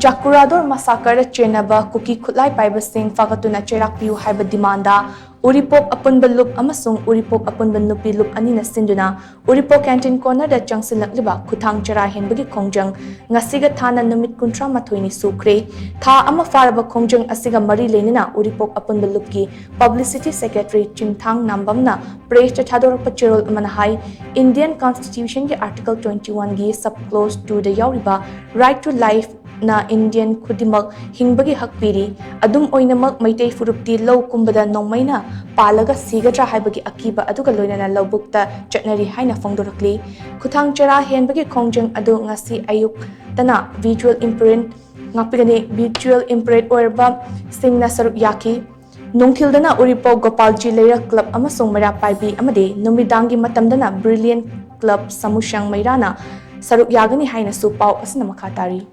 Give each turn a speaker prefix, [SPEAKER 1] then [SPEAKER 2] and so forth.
[SPEAKER 1] JAKURADHOR MASSACRE CHENNABA KUKI KHUTLAI PAIBA SING PHAGATTUNA CHEIRAK PIYU HAIBA DEMANDA Uripok APUNBA LUP AMASUNG Uripok APUNBA NUPI LUP ANINA SHINDUNA Uripok Canteen corner da Changshillakliba Khuthang Chara Henbagi Khongjang NGASIGA THANA Numit kuntra mathoini Shukhre Tha ama faraba Khongjang asiga mari lenina Uripok APUNBA LUP ki Publicity Secretary Chimthang Nambamna Press Thadorpa Chirol Amanahai Indian Constitution ki Article 21 gi subclause 2 da yauriba Right to Life na Indian Khudimak Henbagi Hakpiri Adum Oinamak Maitei Furupti Low Kumbada Nomaina Palaga Sigadra Haibagi Akiba Aduga Loinana Lobukta Chatnari Haina Fongdorakli Khuthang Chara Henbagi Khongjang Adu Ngasi Ayuk Tana Visual Imprint Ngapigani Visual Imprint Orba Singna Sarup Yaki Nungthildana Uripok Gopalji Layer Club Amasung Mara Paibi Amade Numidangi Matamdana Brilliant Club Samushang Mairana Sarup Yagani Haina Supau Asna Makatari